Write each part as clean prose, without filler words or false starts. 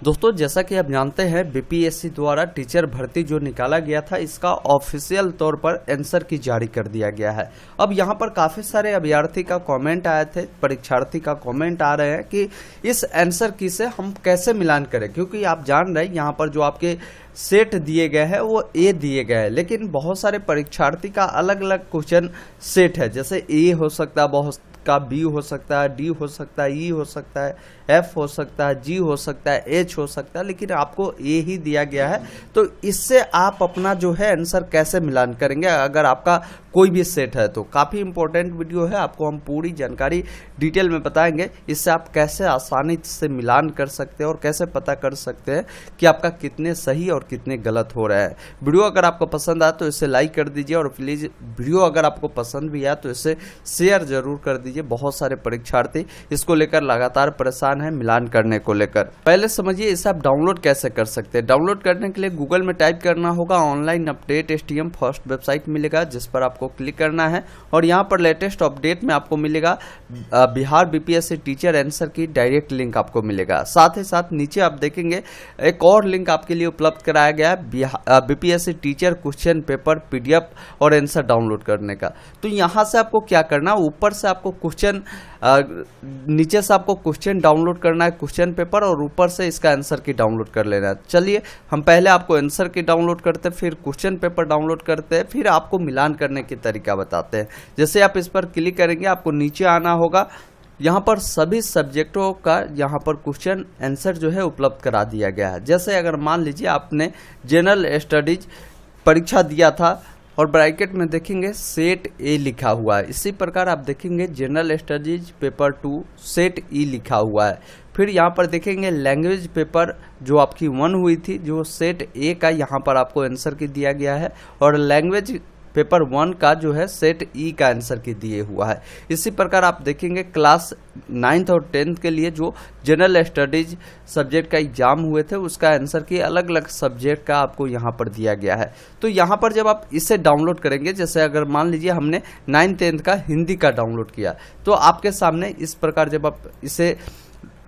दोस्तों, जैसा कि आप जानते हैं बीपीएससी द्वारा टीचर भर्ती जो निकाला गया था, इसका ऑफिशियल तौर पर आंसर की जारी कर दिया गया है। अब यहाँ पर काफ़ी सारे अभ्यर्थी का कमेंट आए थे, परीक्षार्थी का कमेंट आ रहे हैं कि इस आंसर की से हम कैसे मिलान करें, क्योंकि आप जान रहे हैं यहाँ पर जो आपके सेट दिए गए हैं वो ए दिए गए हैं, लेकिन बहुत सारे परीक्षार्थी का अलग अलग क्वेश्चन सेट है। जैसे ए हो सकता है, बहुत का बी हो सकता है, डी हो सकता है, ई हो सकता है, एफ हो सकता है, जी हो सकता है, एच हो सकता है, लेकिन आपको ए ही दिया गया है। तो इससे आप अपना जो है आंसर कैसे मिलान करेंगे अगर आपका कोई भी सेट है। तो काफ़ी इंपॉर्टेंट वीडियो है, आपको हम पूरी जानकारी डिटेल में बताएंगे। इससे आप कैसे आसानी से मिलान कर सकते हैं और कैसे पता कर सकते हैं कि आपका कितने सही और कितने गलत हो रहा है। वीडियो अगर आपको पसंद आए तो इसे लाइक कर दीजिए, और प्लीज़ वीडियो अगर आपको पसंद भी आए तो इसे शेयर जरूर कर दीजिए। बहुत सारे परीक्षार्थी इसको लेकर लगातार परेशान हैं मिलान करने को लेकर। पहले समझिए इसे आप डाउनलोड कैसे कर सकते हैं। डाउनलोड करने के लिए गूगल में टाइप करना होगा online update STM first website मिलेगा, जिस पर आपको क्लिक करना है और यहाँ पर लेटेस्ट अपडेट में आपको मिलेगा बिहार बीपीएससी टीचर आंसर की डायरेक्ट लिंक आपको मिलेगा। साथ ही साथ नीचे आप देखेंगे एक और लिंक आपके लिए उपलब्ध कराया गया है BPSC teacher question paper PDF और आंसर डाउनलोड करने का। तो यहाँ से आपको क्या करना, ऊपर से आपको क्वेश्चन, नीचे से आपको क्वेश्चन डाउनलोड करना है, क्वेश्चन पेपर, और ऊपर से इसका आंसर की डाउनलोड कर लेना है। चलिए हम पहले आपको आंसर की डाउनलोड करते हैं, फिर क्वेश्चन पेपर डाउनलोड करते हैं, फिर आपको मिलान करने की तरीका बताते हैं। जैसे आप इस पर क्लिक करेंगे आपको नीचे आना होगा। यहाँ पर सभी सब्जेक्टों का यहाँ पर क्वेश्चन आंसर जो है उपलब्ध करा दिया गया है। जैसे अगर मान लीजिए आपने जनरल स्टडीज परीक्षा दिया था और ब्रैकेट में देखेंगे सेट ए लिखा हुआ है, इसी प्रकार आप देखेंगे जनरल स्टडीज पेपर 2 सेट ई लिखा हुआ है। फिर यहाँ पर देखेंगे लैंग्वेज पेपर जो आपकी 1 हुई थी, जो सेट ए का यहाँ पर आपको आंसर की दिया गया है, और लैंग्वेज पेपर 1 का जो है सेट ई का आंसर की दिए हुआ है। इसी प्रकार आप देखेंगे क्लास 9th और 10th के लिए जो जनरल स्टडीज सब्जेक्ट का एग्जाम हुए थे, उसका आंसर की अलग अलग सब्जेक्ट का आपको यहाँ पर दिया गया है। तो यहाँ पर जब आप इसे डाउनलोड करेंगे, जैसे अगर मान लीजिए हमने 9th-10th का हिंदी का डाउनलोड किया, तो आपके सामने इस प्रकार जब आप इसे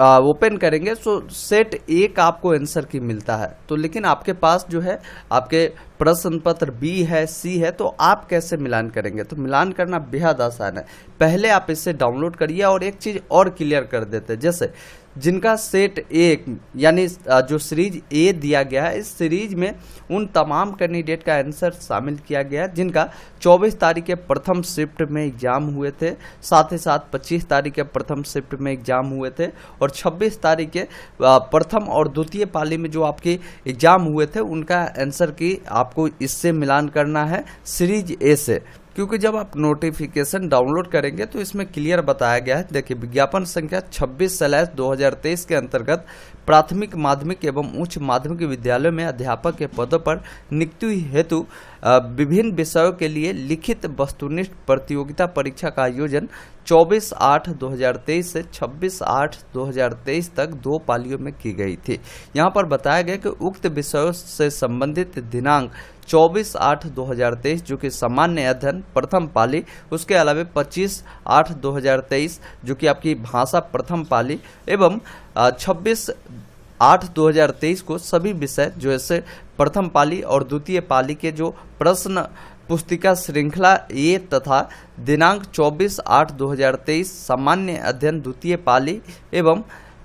ओपन करेंगे तो सेट ए का आपको आंसर की मिलता है। तो लेकिन आपके पास जो है आपके प्रश्न पत्र B है, C है, तो आप कैसे मिलान करेंगे? तो मिलान करना बेहद आसान है। पहले आप इसे डाउनलोड करिए और एक चीज़ और क्लियर कर देते हैं, जैसे जिनका सेट ए यानी जो सीरीज ए दिया गया है, इस सीरीज में उन तमाम कैंडिडेट का आंसर शामिल किया गया है जिनका 24 तारीख के प्रथम शिफ्ट में एग्जाम हुए थे, साथ ही साथ 25 तारीख के प्रथम शिफ्ट में एग्जाम हुए थे, और 26 तारीख के प्रथम और द्वितीय पाली में जो आपके एग्जाम हुए थे, उनका आंसर की आपको इससे मिलान करना है सीरीज ए से। क्योंकि जब आप नोटिफिकेशन डाउनलोड करेंगे तो इसमें क्लियर बताया गया है। देखिए, विज्ञापन संख्या 26/2023 के अंतर्गत प्राथमिक, माध्यमिक एवं उच्च माध्यमिक विद्यालयों में अध्यापक के पदों पर नियुक्ति हेतु विभिन्न विषयों के लिए लिखित वस्तुनिष्ठ प्रतियोगिता परीक्षा का आयोजन 24/8/2023 से 26/8/2023 तक 2 पालियों में की गई थी। यहाँ पर बताया गया कि उक्त विषयों से संबंधित दिनांक 24/8/2023 जो कि सामान्य अध्ययन प्रथम पाली, उसके अलावा 25/8/2023 जो कि आपकी भाषा प्रथम पाली, एवं 26/8/2023 को सभी विषय जो ऐसे प्रथम पाली और द्वितीय पाली के जो प्रश्न पुस्तिका श्रृंखला ए तथा दिनांक 24/8/2023 सामान्य अध्ययन द्वितीय पाली एवं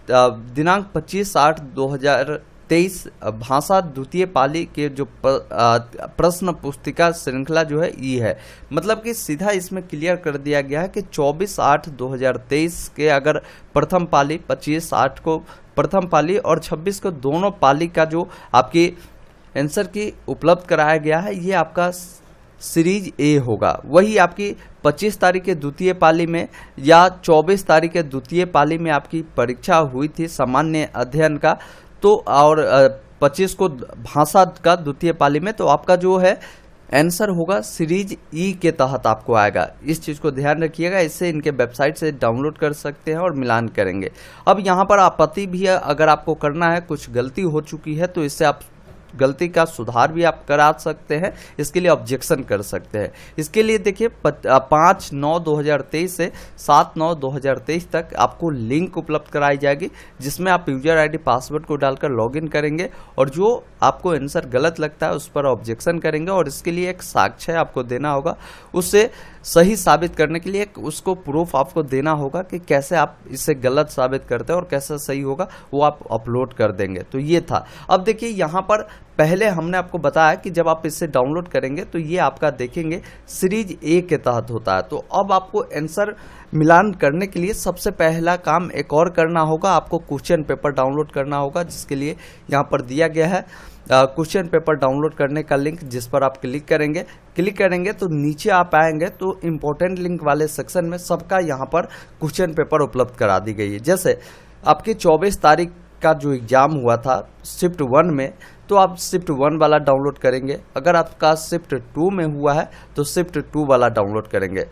दिनांक 25/8/2023 भाषा द्वितीय पाली के जो प्रश्न पुस्तिका श्रृंखला जो है ई है। मतलब कि सीधा इसमें क्लियर कर दिया गया है कि 24/8/2023 के अगर प्रथम पाली, 25/8 को प्रथम पाली और 26 को दोनों पाली का जो आपकी आंसर की उपलब्ध कराया गया है, ये आपका सीरीज ए होगा। वही आपकी 25 तारीख के द्वितीय पाली में या 24 तारीख के द्वितीय पाली में आपकी परीक्षा हुई थी सामान्य अध्ययन का, तो और 25 को भाषा का द्वितीय पाली में, तो आपका जो है आंसर होगा सीरीज ई के तहत आपको आएगा। इस चीज़ को ध्यान रखिएगा। इससे इनके वेबसाइट से डाउनलोड कर सकते हैं और मिलान करेंगे। अब यहाँ पर आपत्ति भी है, अगर आपको करना है, कुछ गलती हो चुकी है तो इससे आप गलती का सुधार भी आप करा सकते हैं, इसके लिए ऑब्जेक्शन कर सकते हैं। इसके लिए देखिए 5/9/2023 से 7/9/2023 तक आपको लिंक उपलब्ध कराई जाएगी, जिसमें आप यूजर आईडी पासवर्ड को डालकर लॉगिन करेंगे और जो आपको आंसर गलत लगता है उस पर ऑब्जेक्शन करेंगे और इसके लिए एक साक्ष्य आपको देना होगा। उससे सही साबित करने के लिए उसको प्रूफ आपको देना होगा कि कैसे आप इसे गलत साबित करते हैं और कैसे सही होगा, वो आप अपलोड कर देंगे। तो ये था। अब देखिए यहाँ पर पहले हमने आपको बताया कि जब आप इसे डाउनलोड करेंगे तो ये आपका देखेंगे सीरीज ए के तहत होता है। तो अब आपको आंसर मिलान करने के लिए सबसे पहला काम एक और करना होगा, आपको क्वेश्चन पेपर डाउनलोड करना होगा, जिसके लिए यहाँ पर दिया गया है क्वेश्चन पेपर डाउनलोड करने का लिंक, जिस पर आप क्लिक करेंगे तो नीचे आप आएंगे तो इम्पोर्टेंट लिंक वाले सेक्शन में सबका यहाँ पर क्वेश्चन पेपर उपलब्ध करा दी गई है। जैसे आपके 24 तारीख का जो एग्जाम हुआ था शिफ्ट 1 में, तो आप शिफ्ट 1 वाला डाउनलोड करेंगे। अगर आपका शिफ्ट 2 में हुआ है तो शिफ्ट 2 वाला डाउनलोड करेंगे।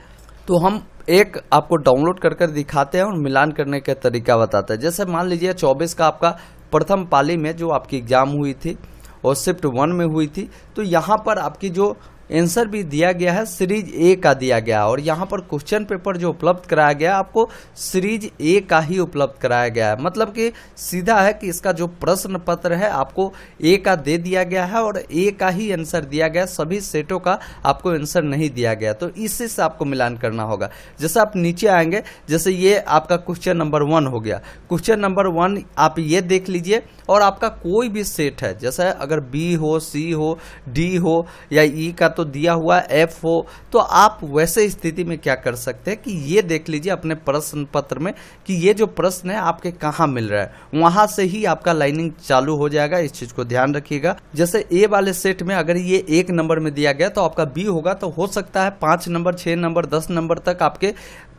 तो हम एक आपको डाउनलोड कर दिखाते हैं और मिलान करने का तरीका बताते हैं। जैसे मान लीजिए 24 का आपका प्रथम पाली में जो आपकी एग्जाम हुई थी और शिफ्ट 1 में हुई थी, तो यहाँ पर आपकी जो आंसर भी दिया गया है सीरीज ए का दिया गया है और यहाँ पर क्वेश्चन पेपर जो उपलब्ध कराया गया है आपको सीरीज ए का ही उपलब्ध कराया गया है। मतलब कि सीधा है कि इसका जो प्रश्न पत्र है आपको ए का दे दिया गया है और ए का ही आंसर दिया गया है, सभी सेटों का आपको आंसर नहीं दिया गया। तो इसी से आपको मिलान करना होगा। जैसे आप नीचे आएंगे, जैसे ये आपका क्वेश्चन नंबर 1 हो गया। क्वेश्चन नंबर 1 आप ये देख लीजिए और आपका कोई भी सेट है, जैसे अगर बी हो, सी हो, डी हो या ई का तो दिया हुआ एफ हो, तो आप वैसे स्थिति में क्या कर सकते हैं कि ये देख लीजिए अपने प्रश्न पत्र में कि ये जो प्रश्न है आपके कहाँ मिल रहा है, वहां से ही आपका लाइनिंग चालू हो जाएगा। इस चीज को ध्यान रखिएगा। जैसे ए वाले सेट में अगर ये 1 नंबर में दिया गया तो आपका बी होगा, तो हो सकता है 5 नंबर, 6 नंबर, 10 नंबर तक आपके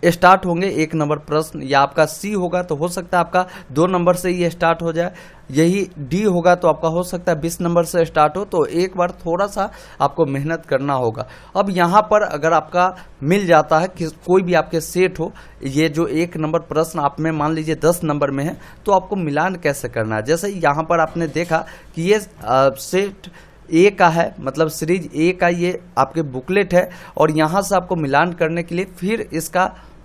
स्टार्ट होंगे 1 नंबर प्रश्न। या आपका सी होगा तो हो सकता है आपका 2 नंबर से ही स्टार्ट हो जाए। यही डी होगा तो आपका हो सकता है 20 नंबर से स्टार्ट हो। तो एक बार थोड़ा सा आपको मेहनत करना होगा। अब यहाँ पर अगर आपका मिल जाता है कि कोई भी आपके सेट हो, ये जो 1 नंबर प्रश्न आप में मान लीजिए 10 नंबर में है, तो आपको मिलान कैसे करना है। जैसे यहाँ पर आपने देखा कि ये सेट ए का है, मतलब सीरीज ए का ये आपके बुकलेट है और यहाँ से आपको मिलान करने के लिए फिर इसका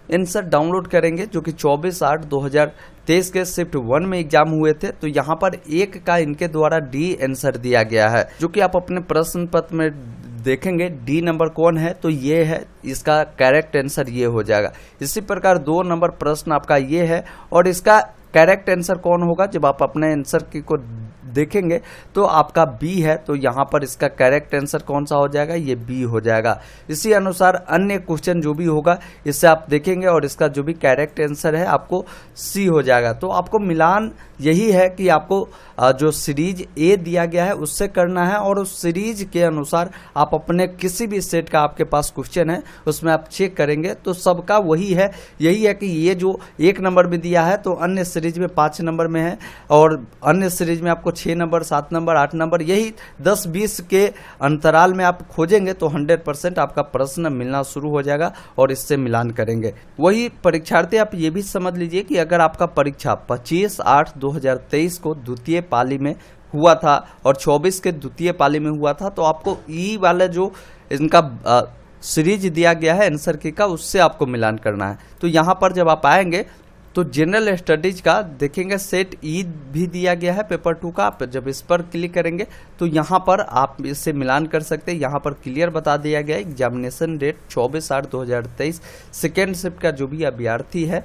आंसर डाउनलोड करेंगे, जो कि 24/8/2023 के शिफ्ट 1 में एग्जाम हुए थे। तो यहाँ पर 1 का इनके द्वारा डी आंसर दिया गया है, जो कि आप अपने प्रश्न पत्र में देखेंगे डी नंबर कौन है, तो ये है, इसका करेक्ट आंसर ये हो जाएगा। इसी प्रकार 2 नंबर प्रश्न आपका ये है और इसका करेक्ट आंसर कौन होगा, जब आप अपने आंसर की को देखेंगे तो आपका बी है, तो यहाँ पर इसका करेक्ट आंसर कौन सा हो जाएगा, ये बी हो जाएगा। इसी अनुसार अन्य क्वेश्चन जो भी होगा इससे आप देखेंगे और इसका जो भी करेक्ट आंसर है आपको सी हो जाएगा। तो आपको मिलान यही है कि आपको जो सीरीज ए दिया गया है उससे करना है और उस सीरीज के अनुसार आप अपने किसी भी सेट का आपके पास क्वेश्चन है उसमें आप चेक करेंगे तो सबका वही है। यही है कि ये जो 1 नंबर में दिया है तो अन्य सीरीज में 5 नंबर में है और अन्य सीरीज में आपको 6 नंबर, 7 नंबर, 8 नंबर, यही 10-20 के अंतराल में आप खोजेंगे तो 100% आपका प्रश्न मिलना शुरू हो जाएगा और इससे मिलान करेंगे। वही परीक्षार्थी आप ये भी समझ लीजिए कि अगर आपका परीक्षा 25/8/2023 को द्वितीय पाली में हुआ था और 24 के द्वितीय पाली में हुआ था, तो आपको ई वाला जो इनका सीरीज दिया गया है आंसर की का, उससे आपको मिलान करना है। तो यहाँ पर जब आप आएंगे तो जनरल स्टडीज का देखेंगे सेट ई भी दिया गया है पेपर 2 का। आप जब इस पर क्लिक करेंगे तो यहाँ पर आप इससे मिलान कर सकते हैं। यहाँ पर क्लियर बता दिया गया है एग्जामिनेशन डेट 24/8/2023 सेकेंड शिफ्ट का जो भी अभ्यर्थी है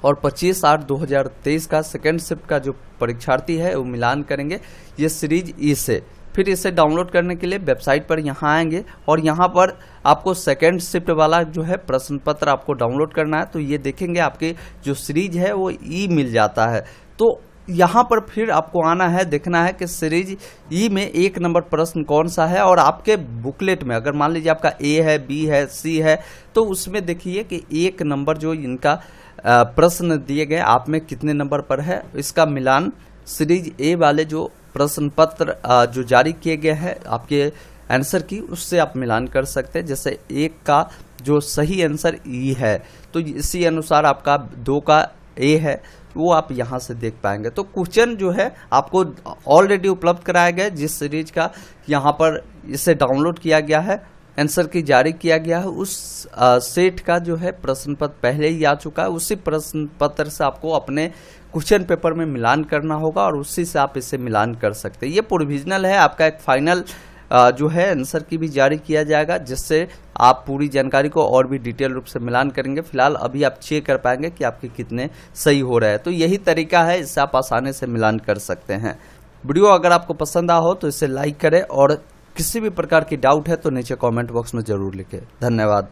और 25/8/2023 का सेकेंड शिफ्ट का जो परीक्षार्थी है वो मिलान करेंगे ये सीरीज ई से। फिर इसे डाउनलोड करने के लिए वेबसाइट पर यहाँ आएंगे और यहाँ पर आपको सेकेंड शिफ्ट वाला जो है प्रश्न पत्र आपको डाउनलोड करना है। तो ये देखेंगे आपके जो सीरीज है वो ई मिल जाता है। तो यहाँ पर फिर आपको आना है, देखना है कि सीरीज ई में 1 नंबर प्रश्न कौन सा है और आपके बुकलेट में अगर मान लीजिए आपका ए है, बी है, सी है, तो उसमें देखिए कि 1 नंबर जो इनका प्रश्न दिए गए आप में कितने नंबर पर है। इसका मिलान सीरीज ए वाले जो प्रश्न पत्र जो जारी किए गए हैं आपके आंसर की, उससे आप मिलान कर सकते हैं। जैसे 1 का जो सही आंसर ई है तो इसी अनुसार आपका 2 का ए है वो आप यहाँ से देख पाएंगे। तो क्वेश्चन जो है आपको ऑलरेडी उपलब्ध कराया गया, जिस सीरीज का यहाँ पर इसे डाउनलोड किया गया है, आंसर की जारी किया गया है, उस सेट का जो है प्रश्न पत्र पहले ही आ चुका है। उसी प्रश्न पत्र से आपको अपने क्वेश्चन पेपर में मिलान करना होगा और उसी से आप इसे मिलान कर सकते हैं। ये प्रोविजनल है, आपका एक फाइनल जो है आंसर की भी जारी किया जाएगा, जिससे आप पूरी जानकारी को और भी डिटेल रूप से मिलान करेंगे। फिलहाल अभी आप चेक कर पाएंगे कि आपके कितने सही हो रहे हैं। तो यही तरीका है, इससे आप आसानी से मिलान कर सकते हैं। वीडियो अगर आपको पसंद आया हो तो इसे लाइक करें और किसी भी प्रकार की डाउट है तो नीचे कमेंट बॉक्स में जरूर लिखें। धन्यवाद।